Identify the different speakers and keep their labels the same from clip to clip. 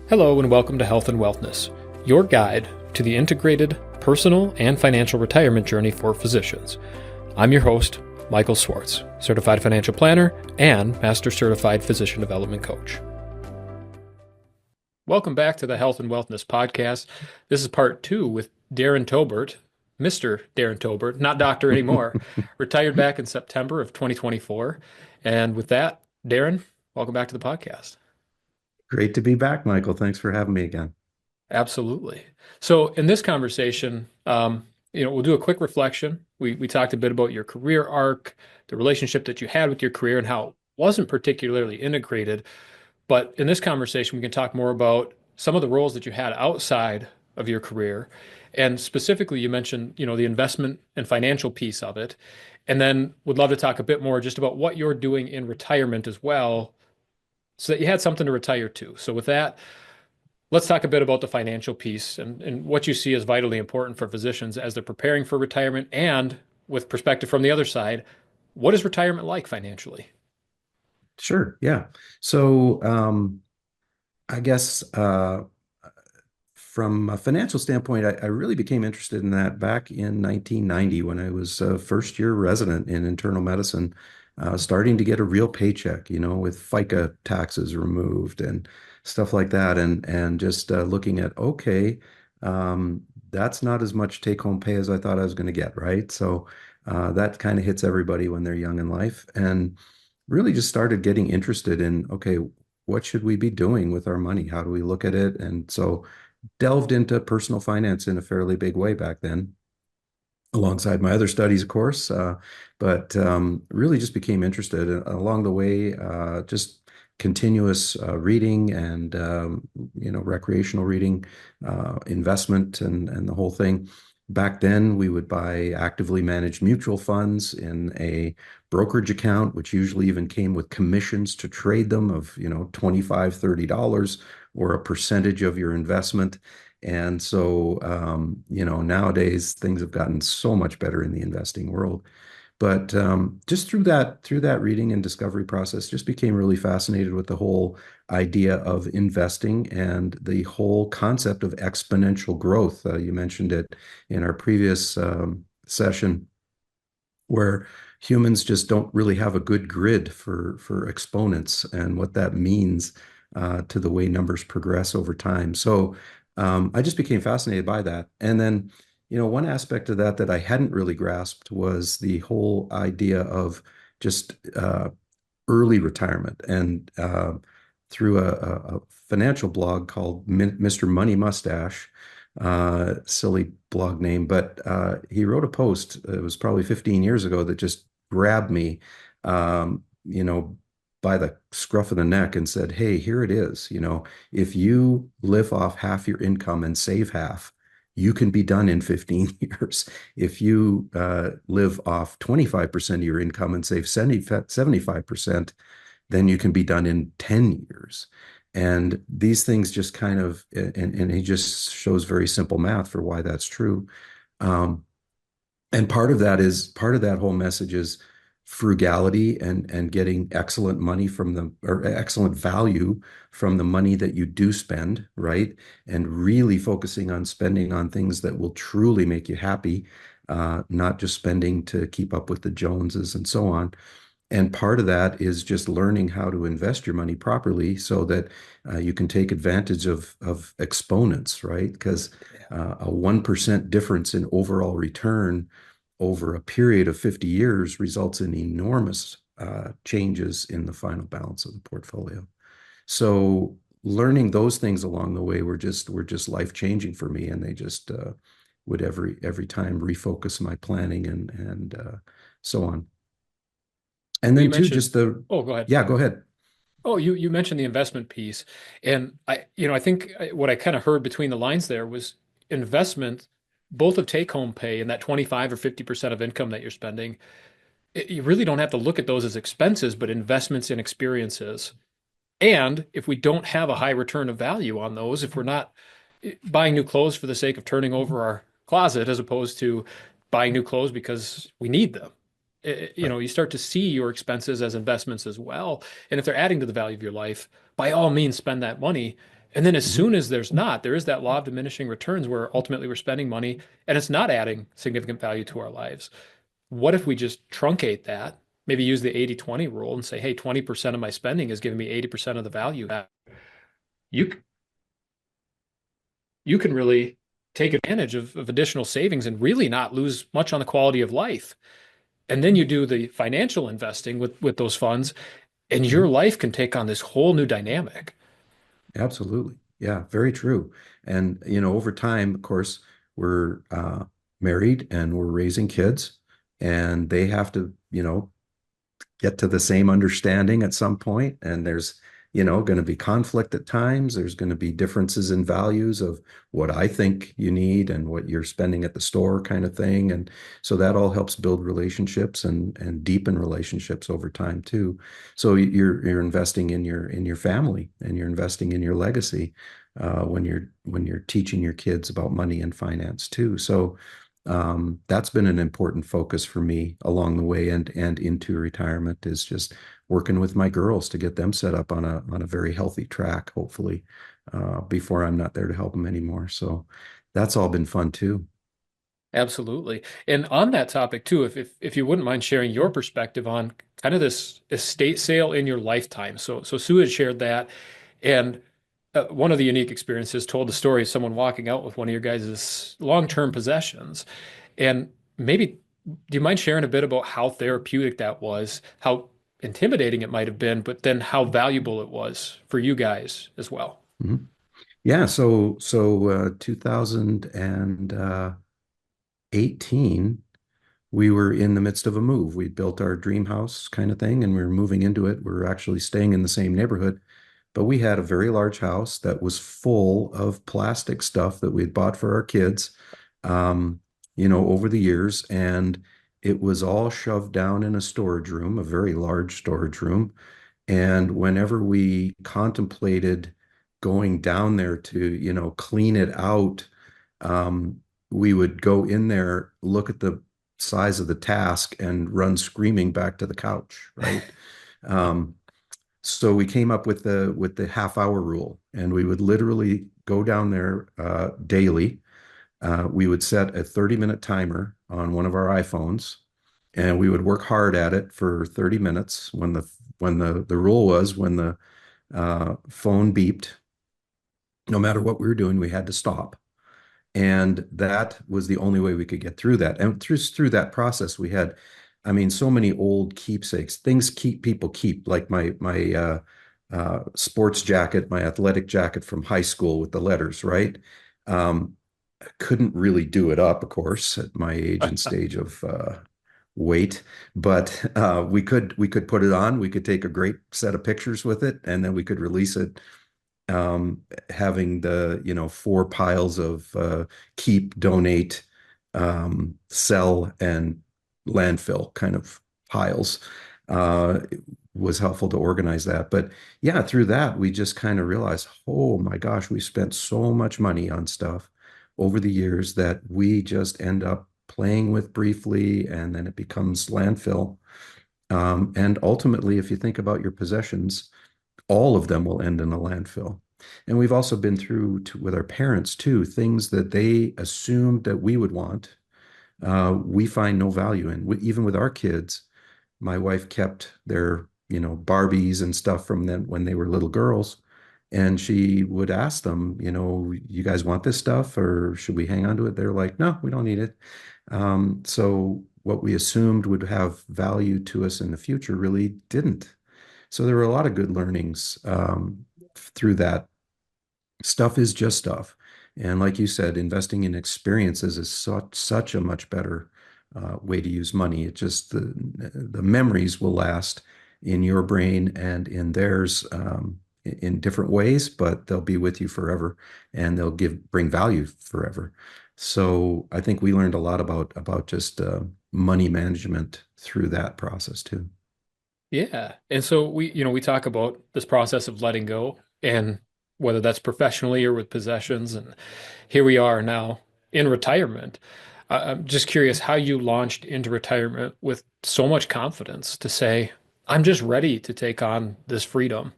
Speaker 1: Hello and welcome to Health and Wellness, your guide to the integrated personal and financial retirement journey for physicians. I'm your host, Michael Swartz, Certified Financial Planner and Master Certified Physician Development Coach. Welcome back to the Health and Wellness Podcast. This is part 2 with Daren Tobert, Mr. Daren Tobert, not doctor anymore, retired back in September of 2024. And with that, Daren, welcome back to the podcast.
Speaker 2: Great to be back, Michael. Thanks for having me again.
Speaker 1: Absolutely. So in this conversation, we'll do a quick reflection. We talked a bit about your career arc, the relationship that you had with your career and how it wasn't particularly integrated. But in this conversation, we can talk more about some of the roles that you had outside of your career. And specifically, you mentioned, the investment and financial piece of it. And then would love to talk a bit more just about what you're doing in retirement as well, so that you had something to retire to. So with that, let's talk a bit about the financial piece and what you see as vitally important for physicians as they're preparing for retirement, and with perspective from the other side, what is retirement like financially?
Speaker 2: Sure. Yeah. So I guess from a financial standpoint, I really became interested in that back in 1990 when I was a first year resident in internal medicine, starting to get a real paycheck, with FICA taxes removed and stuff like that. And just looking at, okay, that's not as much take home pay as I thought I was going to get, right? So that kind of hits everybody when they're young in life. And really just started getting interested in, okay, what should we be doing with our money? How do we look at it? And so delved into personal finance in a fairly big way back then, alongside my other studies, of course, but really just became interested along the way, just continuous reading and, recreational reading, investment and the whole thing. Back then, we would buy actively managed mutual funds in a brokerage account, which usually even came with commissions to trade them of, $25, $30 or a percentage of your investment. And so, nowadays things have gotten so much better in the investing world. But just through that reading and discovery process, just became really fascinated with the whole idea of investing and the whole concept of exponential growth. You mentioned it in our previous session, where humans just don't really have a good grid for exponents and what that means to the way numbers progress over time. So I just became fascinated by that. And then, one aspect of that I hadn't really grasped was the whole idea of just early retirement. And through a financial blog called Mr. Money Mustache, silly blog name, but he wrote a post, it was probably 15 years ago, that just grabbed me, by the scruff of the neck and said, hey, here it is. If you live off half your income and save half, you can be done in 15 years. If you live off 25% of your income and save 75%, then you can be done in 10 years. And these things just kind of, and he just shows very simple math for why that's true. And part of that whole message is frugality and getting excellent money or excellent value from the money that you do spend, right? And really focusing on spending on things that will truly make you happy, not just spending to keep up with the Joneses and so on. And part of that is just learning how to invest your money properly so that you can take advantage of exponents, right? Because a 1% difference in overall return over a period of 50 years results in enormous changes in the final balance of the portfolio. So learning those things along the way were just life-changing for me, and they just would every time refocus my planning and so on. And
Speaker 1: You
Speaker 2: then too,
Speaker 1: mentioned, oh, go ahead.
Speaker 2: yeah, go ahead.
Speaker 1: Oh, you mentioned the investment piece. And I think what I kind of heard between the lines there was investment, both of take home pay and that 25 or 50% of income that you're spending. You really don't have to look at those as expenses, but investments in experiences. And if we don't have a high return of value on those, if we're not buying new clothes for the sake of turning over our closet as opposed to buying new clothes because we need them,
Speaker 2: Right.
Speaker 1: you start to see your expenses as investments as well. And if they're adding to the value of your life, by all means, spend that money. And then as
Speaker 2: Mhm.
Speaker 1: soon as there's not, there is that law of diminishing returns where ultimately we're spending money and it's not adding significant value to our lives. What if we just truncate that, maybe use the 80-20 rule and say, hey, 20% of my spending is giving me 80% of the value. You you can really take advantage of additional savings and really not lose much on the quality of life. And then you do the financial investing with those funds, and your
Speaker 2: Mhm.
Speaker 1: life can take on this whole new dynamic.
Speaker 2: Absolutely. Yeah, very true. And, over time, of course, we're married and we're raising kids, and they have to, get to the same understanding at some point, and there's going to be conflict at times. There's going to be differences in values of what I think you need and what you're spending at the store, kind of thing. And so that all helps build relationships and deepen relationships over time too. So you're investing in your family, and you're investing in your legacy when you're teaching your kids about money and finance too. So that's been an important focus for me along the way and into retirement, is just working with my girls to get them set up on a very healthy track, hopefully, before I'm not there to help them anymore. So that's all been fun too.
Speaker 1: Absolutely. And on that topic too, if you wouldn't mind sharing your perspective on kind of this estate sale in your lifetime. So Sue had shared that, and one of the unique experiences told the story of someone walking out with one of your guys' long-term possessions. And maybe do you mind sharing a bit about how therapeutic that was, how intimidating it might have been, but then how valuable it was for you guys as well?
Speaker 2: Mhm. Yeah, so 2018, we were in the midst of a move. We built our dream house kind of thing, and we were moving into it. We were actually staying in the same neighborhood, but we had a very large house that was full of plastic stuff that we had bought for our kids, um, over the years, and it was all shoved down in a storage room, a very large storage room. And whenever we contemplated going down there to, clean it out, um, we would go in there, look at the size of the task, and run screaming back to the couch, right? Um, so we came up with the half-hour rule, and we would literally go down there daily. We would set a 30-minute timer on one of our iPhones, and we would work hard at it for 30 minutes. When the rule was, when the phone beeped, no matter what we were doing, we had to stop. And that was the only way we could get through that. And through that process, we had, I mean, so many old keepsakes, things people keep, like my sports jacket, my athletic jacket from high school with the letters, right? Um, couldn't really do it up, of course, at my age and stage of weight, but we could put it on. We could take a great set of pictures with it, and then we could release it, having the, four piles of keep, donate, sell, and landfill kind of piles. It was helpful to organize that. But yeah, through that, we just kind of realized, oh my gosh, we spent so much money on stuff over the years that we just end up playing with briefly, and then it becomes landfill. And ultimately, if you think about your possessions, all of them will end in a landfill. And we've also been through with our parents too, things that they assumed that we would want, we find no value in. Even with our kids, my wife kept their, Barbies and stuff from them when they were little girls. And she would ask them, you guys want this stuff, or should we hang on to it? They're like, no, we don't need it. So what we assumed would have value to us in the future really didn't. So there were a lot of good learnings through that. Stuff is just stuff. And like you said, investing in experiences is such a much better way to use money. It just, the memories will last in your brain and in theirs, in different ways, but they'll be with you forever, and they'll bring value forever. So I think we learned a lot about just money management through that process too.
Speaker 1: Yeah. And so we talk about this process of letting go, and whether that's professionally or with possessions. And here we are now in retirement. I'm just curious how you launched into retirement with so much confidence to say, I'm just ready to take on this freedom.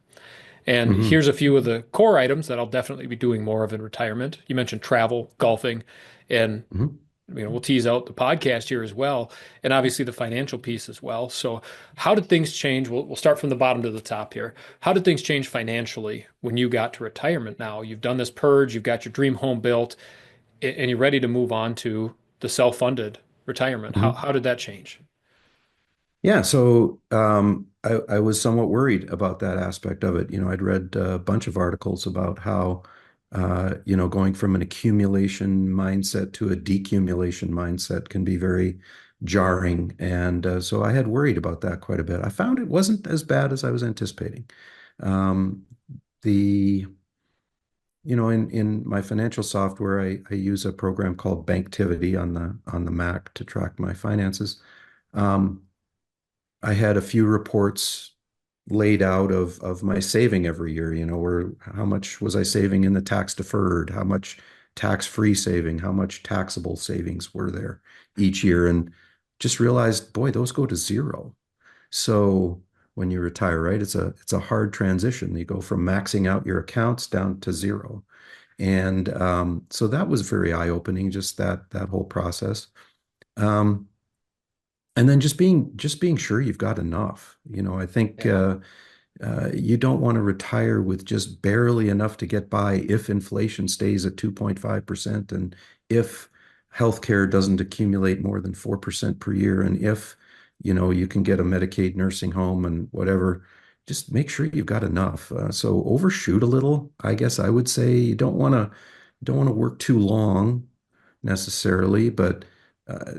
Speaker 1: And
Speaker 2: Hmm.
Speaker 1: here's a few of the core items that I'll definitely be doing more of in retirement. You mentioned travel, golfing, and
Speaker 2: Hmm.
Speaker 1: we'll tease out the podcast here as well, and obviously the financial piece as well. So, how did things change? We'll start from the bottom to the top here. How did things change financially when you got to retirement now? You've done this purge, you've got your dream home built, and you're ready to move on to the self-funded retirement.
Speaker 2: Hmm.
Speaker 1: How did that change?
Speaker 2: Yeah, so I was somewhat worried about that aspect of it. I'd read a bunch of articles about how, going from an accumulation mindset to a decumulation mindset can be very jarring. And so I had worried about that quite a bit. I found it wasn't as bad as I was anticipating. Um, the, in my financial software, I use a program called Banktivity on the Mac to track my finances. Um, I had a few reports laid out of my saving every year, where how much was I saving in the tax deferred, how much tax-free saving, how much taxable savings were there each year, and just realized, boy, those go to zero. So when you retire, right, it's a hard transition. You go from maxing out your accounts down to zero. And so that was very eye-opening, just that whole process. Um, and then just being sure you've got enough. I think
Speaker 1: Yeah.
Speaker 2: you don't want to retire with just barely enough to get by if inflation stays at 2.5% and if healthcare doesn't accumulate more than 4% per year and if you can get a Medicaid nursing home and whatever. Just make sure you've got enough. So overshoot a little, I guess I would say. You don't want to work too long necessarily, but uh,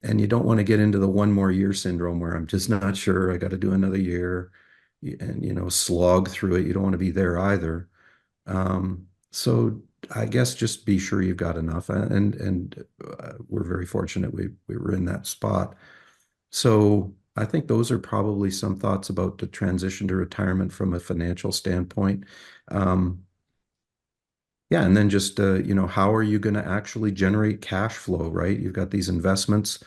Speaker 2: and you don't want to get into the one more year syndrome where I'm just not sure. I got to do another year and, slog through it. You don't want to be there either. So I guess just be sure you've got enough. And we're very fortunate we were in that spot. So I think those are probably some thoughts about the transition to retirement from a financial standpoint. Um, yeah, and then just how are you going to actually generate cash flow, right? You've got these investments.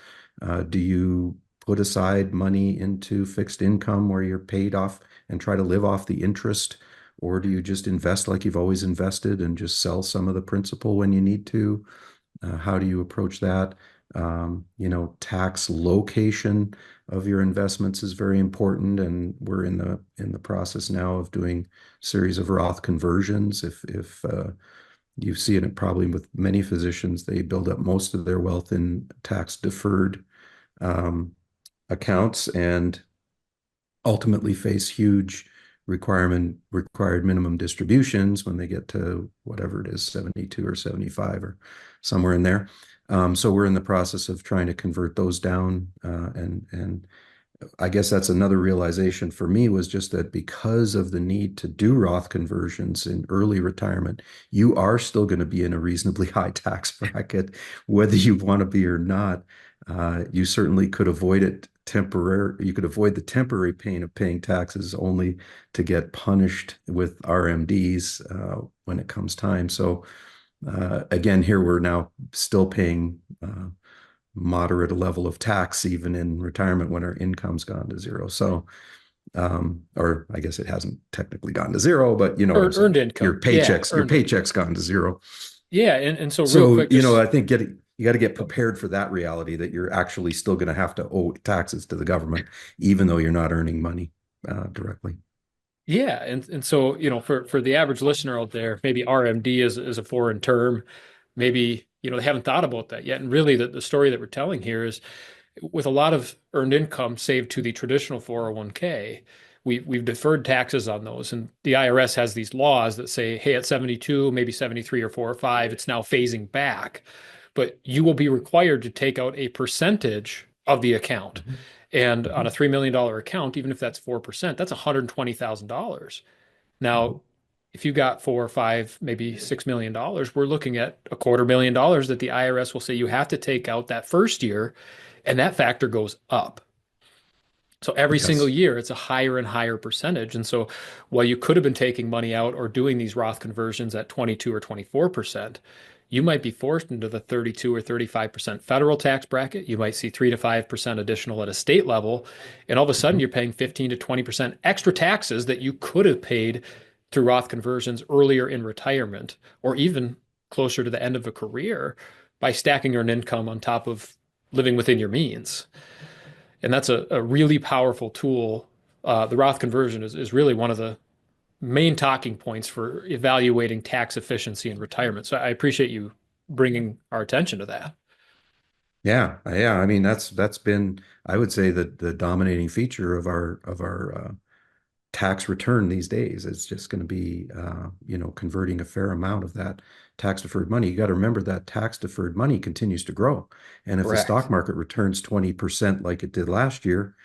Speaker 2: Do you put aside money into fixed income where you're paid off and try to live off the interest, or do you just invest like you've always invested and just sell some of the principal when you need to? How do you approach that? Tax location of your investments is very important, and we're in the process now of doing series of Roth conversions. If you see it probably with many physicians. They build up most of their wealth in tax deferred um, accounts and ultimately face huge required minimum distributions when they get to whatever it is, 72 or 75 or somewhere in there. So we're in the process of trying to convert those down, and I guess that's another realization for me was just that because of the need to do Roth conversions in early retirement, you are still going to be in a reasonably high tax bracket, whether you want to be or not. You certainly could avoid it temporary. You could avoid the temporary pain of paying taxes only to get punished with RMDs when it comes time. So again, here we're now still paying moderate level of tax even in retirement when our income's gone to zero. So, or I guess it hasn't technically gone to zero, but you know what I'm
Speaker 1: Earned
Speaker 2: saying.
Speaker 1: income. Yeah,
Speaker 2: Your
Speaker 1: earned income.
Speaker 2: paycheck's gone to zero.
Speaker 1: Yeah, and so real
Speaker 2: So,
Speaker 1: quick, just
Speaker 2: I think you got to get prepared for that reality that you're actually still going to have to owe taxes to the government, even though you're not earning money directly.
Speaker 1: yeah, and so for the average listener out there, maybe RMD is a foreign term. Maybe they haven't thought about that yet. And really, the story that we're telling here is with a lot of earned income saved to the traditional 401k, we've deferred taxes on those. And the IRS has these laws that say, hey, at 72, maybe 73 or 4 or 5, it's now phasing back. But you will be required to take out a percentage of the account.
Speaker 2: Mhm.
Speaker 1: And on a
Speaker 2: Mhm.
Speaker 1: $3 million account, even if that's 4%, that's $120,000.
Speaker 2: Mhm.
Speaker 1: Now, if you got 4 or 5, maybe $6 million, we're looking at $250,000 that the IRS will say you have to take out that first year, and that factor goes up. So every single
Speaker 2: Yes.
Speaker 1: year, it's a higher and higher percentage. And so while you could have been taking money out or doing these Roth conversions at 22 or 24%, you might be forced into the 32 or 35% federal tax bracket. You might see 3 to 5% additional at a state level. And all of a sudden,
Speaker 2: Mhm.
Speaker 1: you're paying 15 to 20% extra taxes that you could have paid through Roth conversions earlier in retirement or even closer to the end of a career by stacking your income on top of living within your means. And that's a really powerful tool. The Roth conversion is really one of the main talking points for evaluating tax efficiency in retirement. So I appreciate you bringing our attention to that.
Speaker 2: Yeah. I mean, that's been, I would say, that the dominating feature of our tax return these days. It's just going to be, converting a fair amount of that tax deferred money. You got to remember that tax deferred money continues to grow. And if the stock
Speaker 1: Correct.
Speaker 2: market returns 20% like it did last year,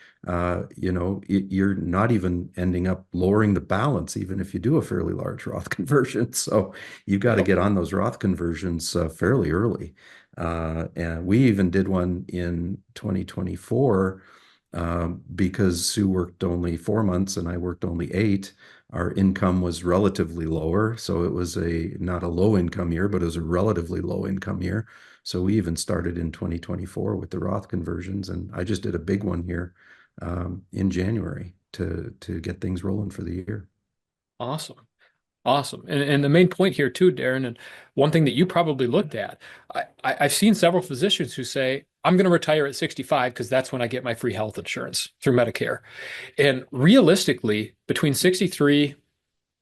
Speaker 2: you're not even ending up lowering the balance, even if you do a fairly large Roth conversion. So you got to
Speaker 1: Yep.
Speaker 2: get on those Roth conversions fairly early. And we even did one in 2024 because Sue worked only 4 months and I worked only eight. Our income was relatively lower, so it was a not a low income year, but it was a relatively low income year. So we even started in 2024 with the Roth conversions, and I just did a big one here in January to get things rolling for the year.
Speaker 1: Awesome. Awesome. And the main point here too, Darren, and one thing that you probably looked at, I've seen several physicians who say, I'm going to retire at 65 because that's when I get my free health insurance through Medicare. And realistically, between 63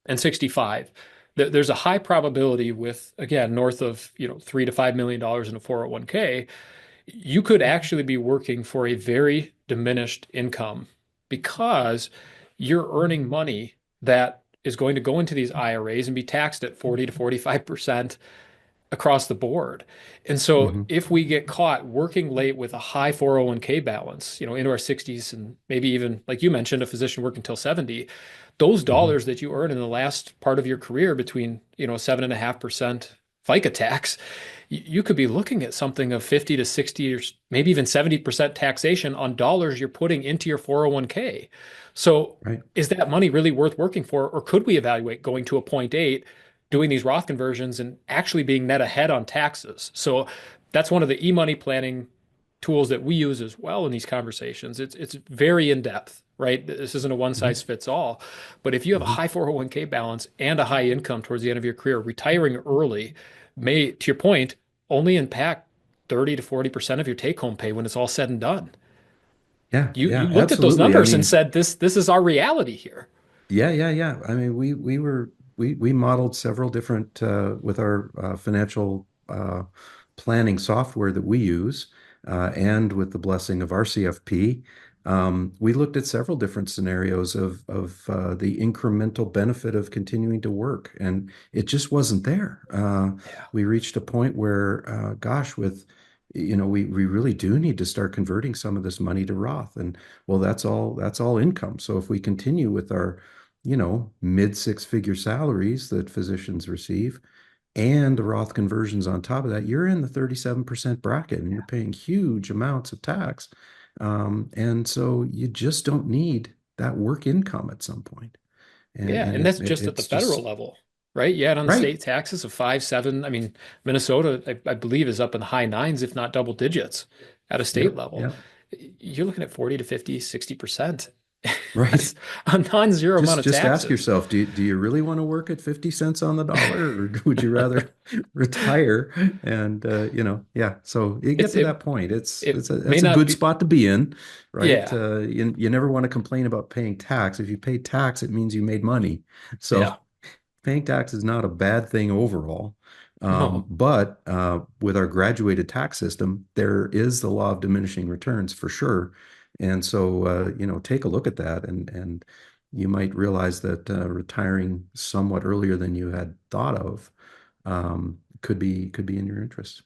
Speaker 1: and 65, there's a high probability with, again, north of, 3 to $5 million in a 401k, you could actually be working for a very diminished income because you're earning money that is going to go into these IRAs and be taxed at 40 to 45% across the board. And so
Speaker 2: Hmm.
Speaker 1: if we get caught working late with a high 401k balance, into our 60s and maybe even like you mentioned, a physician working until 70, those
Speaker 2: Hmm.
Speaker 1: dollars that you earn in the last part of your career between, 7.5% FICA tax, you could be looking at something of 50 to 60 or maybe even 70% taxation on dollars you're putting into your 401k. So
Speaker 2: Right.
Speaker 1: is that money really worth working for? Or could we evaluate going to a point eight, doing these Roth conversions and actually being net ahead on taxes? So that's one of the e-money planning tools that we use as well in these conversations. It's very in depth, right? This isn't a one
Speaker 2: Hmm.
Speaker 1: size fits all. But if you have a
Speaker 2: Hmm.
Speaker 1: high 401k balance and a high income towards the end of your career, retiring early may, to your point, only impact 30 to 40% of your take home pay when it's all said and done.
Speaker 2: Yeah,
Speaker 1: You
Speaker 2: yeah,
Speaker 1: looked at those
Speaker 2: absolutely. I
Speaker 1: numbers and
Speaker 2: mean,
Speaker 1: said this is our reality here.
Speaker 2: yeah. I mean, we modeled several different with our financial planning software that we use, and with the blessing of our CFP. We looked at several different scenarios of the incremental benefit of continuing to work, and it just wasn't there.
Speaker 1: Yeah.
Speaker 2: We reached a point where, gosh, we really do need to start converting some of this money to Roth, and well, that's all income. So if we continue with our mid six-figure salaries that physicians receive and the Roth conversions on top of that, you're in the 37% bracket and you're paying huge amounts of tax. And so you just don't need that work income at some point. And,
Speaker 1: Yeah,
Speaker 2: and
Speaker 1: and
Speaker 2: it,
Speaker 1: that's
Speaker 2: it
Speaker 1: just at the
Speaker 2: it's
Speaker 1: federal
Speaker 2: just
Speaker 1: level, right? You add on the
Speaker 2: right.
Speaker 1: state taxes of 5, 7. I mean, Minnesota, I believe, is up in the high nines, if not double digits at a state
Speaker 2: Yep.
Speaker 1: level.
Speaker 2: Yep.
Speaker 1: You're looking at 40 to 50, 60%.
Speaker 2: Right.
Speaker 1: That's a non-zero amount of
Speaker 2: Just ask
Speaker 1: taxes.
Speaker 2: yourself, do you really want to work at 50 cents on the dollar, or would you rather retire? And yeah. So you get
Speaker 1: It's
Speaker 2: to
Speaker 1: it
Speaker 2: that point.
Speaker 1: it may
Speaker 2: That's a
Speaker 1: not
Speaker 2: good
Speaker 1: be,
Speaker 2: spot to be in, right?
Speaker 1: yeah,
Speaker 2: You never want to complain about paying tax. If you pay tax, it means you made money.
Speaker 1: yeah,
Speaker 2: So paying tax is not a bad thing overall.
Speaker 1: no.
Speaker 2: But with our graduated tax system, there is the law of diminishing returns for sure. And so, take a look at that, and you might realize that retiring somewhat earlier than you had thought of could be in your interest.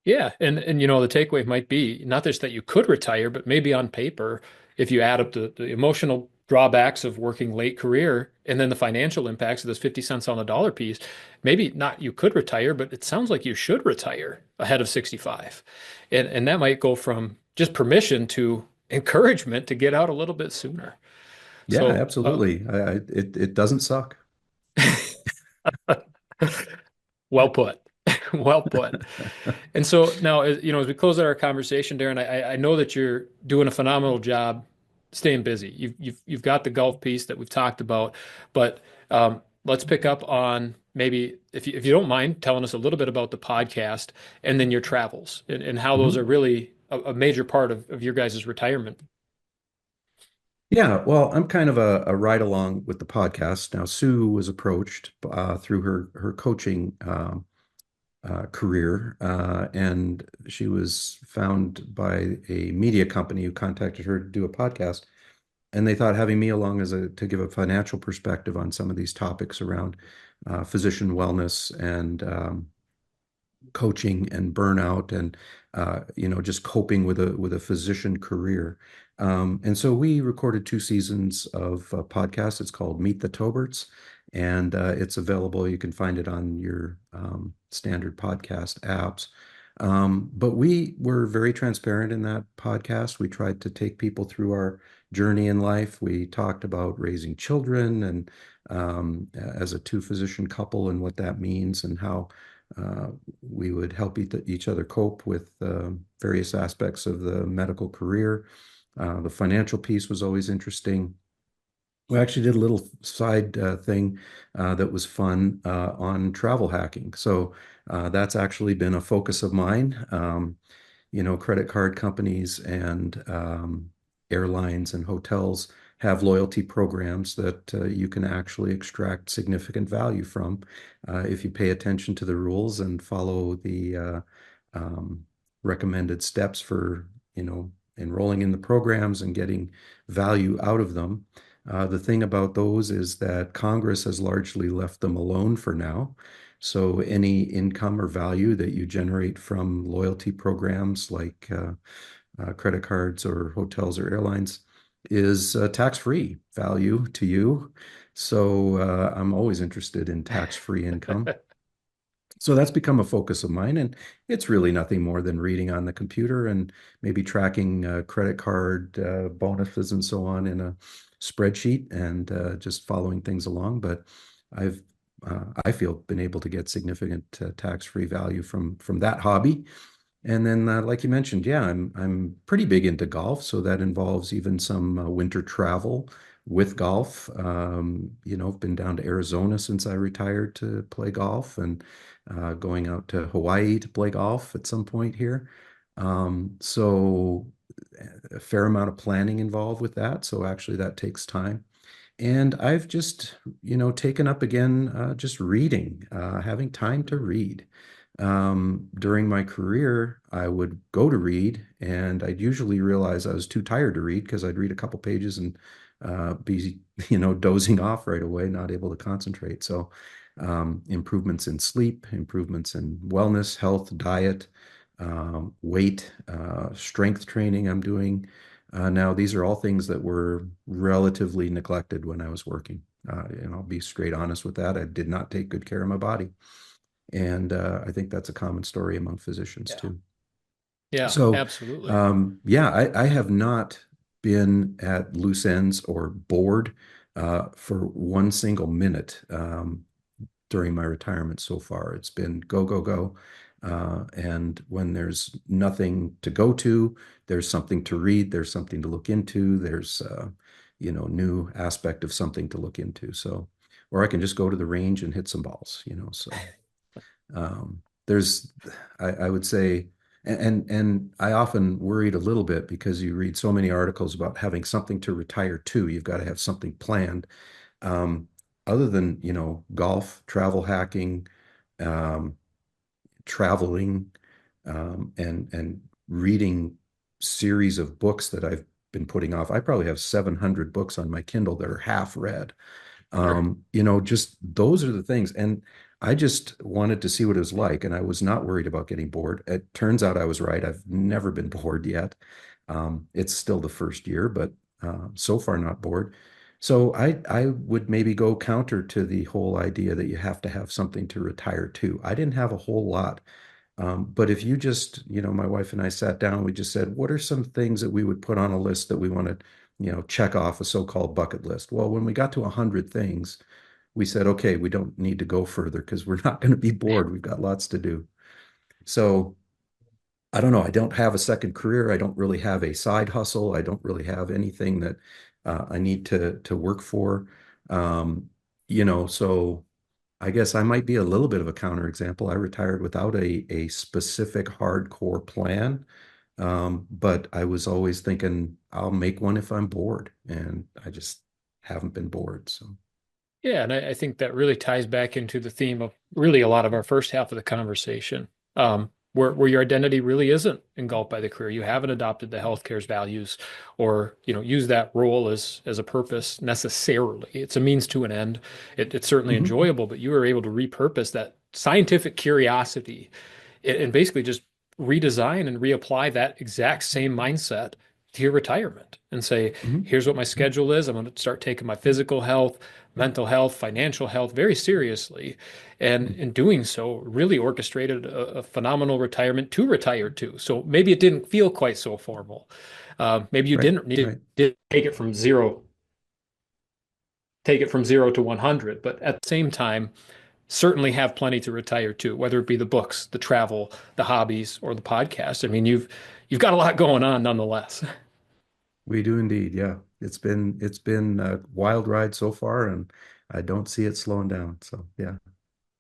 Speaker 1: Yeah, and the takeaway might be not just that you could retire, but maybe on paper, if you add up the emotional drawbacks of working late career and then the financial impacts of this 50 cents on the dollar piece, maybe not you could retire, but it sounds like you should retire ahead of 65. And that might go from just permission to encouragement to get out a little bit sooner.
Speaker 2: Yeah,
Speaker 1: So,
Speaker 2: absolutely. It doesn't suck.
Speaker 1: well put. Well put. And so now, as we close out our conversation, Darren, I know that you're doing a phenomenal job staying busy. You've got the golf piece that we've talked about, but let's pick up on maybe if you don't mind telling us a little bit about the podcast and then your travels and how those
Speaker 2: Mhm.
Speaker 1: are really a major part of your guys' retirement.
Speaker 2: Yeah, well, I'm kind of a ride along with the podcast. Now, Sue was approached through her coaching career, and she was found by a media company who contacted her to do a podcast. And they thought having me along as a to give a financial perspective on some of these topics around physician wellness and coaching and burnout and just coping with a physician career. And so we recorded 2 seasons of a podcast. It's called Meet the Toberts, and it's available. You can find it on your standard podcast apps. But we were very transparent in that podcast. We tried to take people through our journey in life. We talked about raising children and as a two physician couple and what that means and how uh, we would help each other cope with various aspects of the medical career. The financial piece was always interesting. We actually did a little side thing that was fun on travel hacking. So that's actually been a focus of mine. Credit card companies and airlines and hotels have loyalty programs that you can actually extract significant value from if you pay attention to the rules and follow the um, recommended steps for, enrolling in the programs and getting value out of them. The thing about those is that Congress has largely left them alone for now. So any income or value that you generate from loyalty programs like credit cards or hotels or airlines is tax-free value to you. So I'm always interested in tax-free income. So that's become a focus of mine, and it's really nothing more than reading on the computer and maybe tracking credit card bonuses and so on in a spreadsheet and just following things along. But I've I feel been able to get significant tax-free value from that hobby. And then, like you mentioned, yeah, I'm pretty big into golf, so that involves even some winter travel with golf. I've been down to Arizona since I retired to play golf, and going out to Hawaii to play golf at some point here. So a fair amount of planning involved with that. So actually, that takes time. And I've just, taken up again, just reading, having time to read. During my career, I would go to read, and I'd usually realize I was too tired to read because I'd read a couple pages and be, dozing off right away, not able to concentrate. So, improvements in sleep, improvements in wellness, health, diet, weight, strength training I'm doing. Now, these are all things that were relatively neglected when I was working. And I'll be straight honest with that. I did not take good care of my body. And I think that's a common story among physicians
Speaker 1: Yeah.
Speaker 2: too.
Speaker 1: Yeah,
Speaker 2: So,
Speaker 1: absolutely.
Speaker 2: yeah, I have not been at loose ends or bored for one single minute during my retirement so far. It's been go, go, go. And when there's nothing to go to, there's something to read, there's something to look into, there's new aspect of something to look into. So, or I can just go to the range and hit some balls, so there's, I would say, and I often worried a little bit because you read so many articles about having something to retire to. You've got to have something planned. Um, Other than, golf, travel hacking, um, traveling, and reading series of books that I've been putting off. I probably have 700 books on my Kindle that are half read.
Speaker 1: Sure.
Speaker 2: Just those are the things. And I just wanted to see what it was like. And I was not worried about getting bored. It turns out I was right. I've never been bored yet. It's still the first year, but so far not bored. So I would maybe go counter to the whole idea that you have to have something to retire to. I didn't have a whole lot. But if you just, my wife and I sat down, we just said, what are some things that we would put on a list that we want to, check off a so-called bucket list? Well, when we got to 100 things, we said, okay, we don't need to go further because we're not going to be bored. We've got lots to do. So I don't know. I don't have a second career. I don't really have a side hustle. I don't really have anything that I need to work for. Um, so I guess I might be a little bit of a counterexample. I retired without a specific hardcore plan, but I was always thinking I'll make one if I'm bored, and I just haven't been bored. So,
Speaker 1: Yeah, and I think that really ties back into the theme of really a lot of our first half of the conversation, where your identity really isn't engulfed by the career. You haven't adopted the healthcare's values, or use that role as a purpose necessarily. It's a means to an end. It's certainly
Speaker 2: mhm,
Speaker 1: enjoyable, but you were able to repurpose that scientific curiosity and basically just redesign and reapply that exact same mindset to your retirement and say,
Speaker 2: mhm,
Speaker 1: here's what my
Speaker 2: yeah,
Speaker 1: schedule is. I'm going to start taking my physical health, mental health, financial health very seriously. And
Speaker 2: mm,
Speaker 1: in doing so, really orchestrated a phenomenal retirement to retire to. So maybe it didn't feel quite so formal. Maybe you
Speaker 2: right,
Speaker 1: didn't need
Speaker 2: right.
Speaker 1: to take it from zero to 100, but at the same time, certainly have plenty to retire to, whether it be the books, the travel, the hobbies, or the podcast. I mean, you've got a lot going on nonetheless.
Speaker 2: We do indeed. Yeah. It's been a wild ride so far, and I don't see it slowing down. So yeah.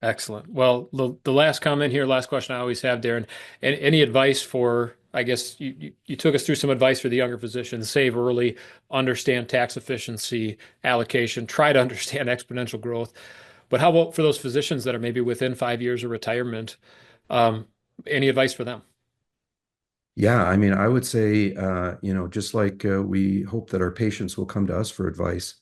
Speaker 1: Excellent. Well, the last comment here, last question I always have, Daren, any advice for, I guess you took us through some advice for the younger physicians, save early, understand tax efficiency, allocation, try to understand exponential growth. But how about for those physicians that are maybe within 5 years of retirement? Um, any advice for them?
Speaker 2: Yeah, I mean, I would say, just like we hope that our patients will come to us for advice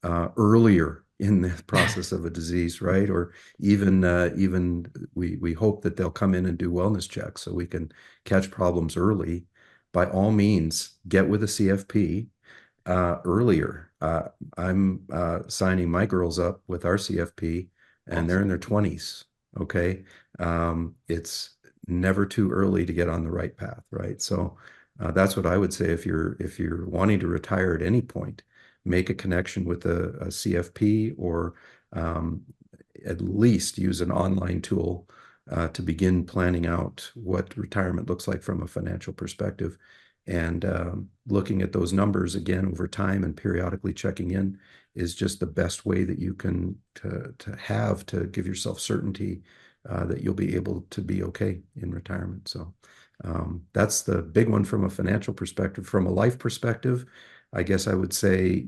Speaker 2: earlier in the process of a disease, right? Or even we hope that they'll come in and do wellness checks so we can catch problems early. By all means, get with a CFP earlier. I'm signing my girls up with our CFP, and they're in
Speaker 1: Awesome.
Speaker 2: their 20s. Okay. It's never too early to get on the right path, right? So that's what I would say if you're wanting to retire at any point, make a connection with a CFP or um, at least use an online tool to begin planning out what retirement looks like from a financial perspective. And looking at those numbers again over time and periodically checking in is just the best way that you can to give yourself certainty that you'll be able to be okay in retirement. So that's the big one from a financial perspective. From a life perspective, I guess I would say,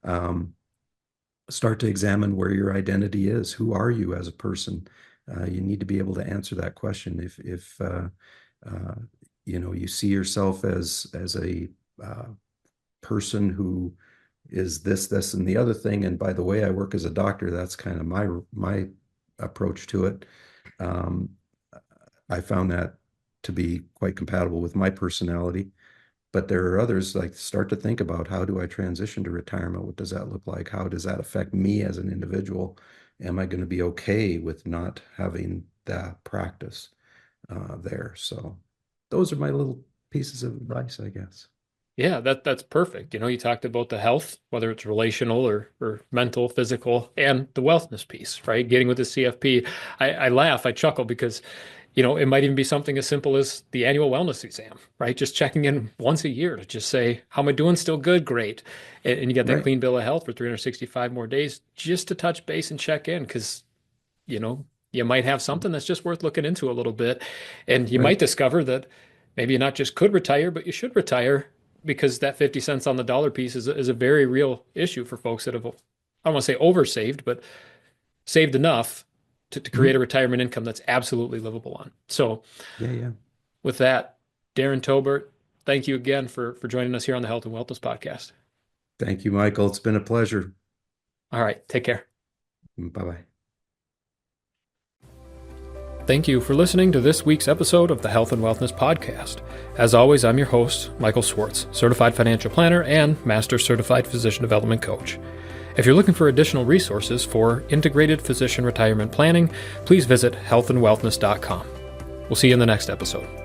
Speaker 2: um, start to examine where your identity is. Who are you as a person? You need to be able to answer that question. If uh, you see yourself as a uh, person who is this, and the other thing. And by the way, I work as a doctor. That's kind of my approach to it. Um, I found that to be quite compatible with my personality. But there are others like start to think about how do I transition to retirement? What does that look like? How does that affect me as an individual? Am I going to be okay with not having that practice there? So those are my little pieces of advice, I guess.
Speaker 1: Yeah, that's perfect. You talked about the health, whether it's relational or mental, physical, and the wellness piece, right? Getting with the CFP. I laugh, I chuckle because, it might even be something as simple as the annual wellness exam, right? Just checking in once a year to just say, how am I doing? Still good? Great. And you get that
Speaker 2: Right,
Speaker 1: clean bill of health for 365 more days just to touch base and check in because, you know, you might have something that's just worth looking into a little bit. And you might
Speaker 2: right.
Speaker 1: discover that maybe you not just could retire, but you should retire because that 50 cents on the dollar piece is a very real issue for folks that have, I don't want to say oversaved, but saved enough to create a
Speaker 2: Mhm.
Speaker 1: retirement income that's absolutely livable on. So
Speaker 2: Yeah, yeah.
Speaker 1: with that, Daren Tobert, thank you again for joining us here on the Health and Wellness Podcast.
Speaker 2: Thank you, Michael. It's been a pleasure.
Speaker 1: All right, take care.
Speaker 2: Bye bye.
Speaker 1: Thank you for listening to this week's episode of the Health and Wellness Podcast. As always, I'm your host, Michael Schwartz, Certified Financial Planner and Master Certified Physician Development Coach. If you're looking for additional resources for integrated physician retirement planning, please visit healthandwellness.com. We'll see you in the next episode.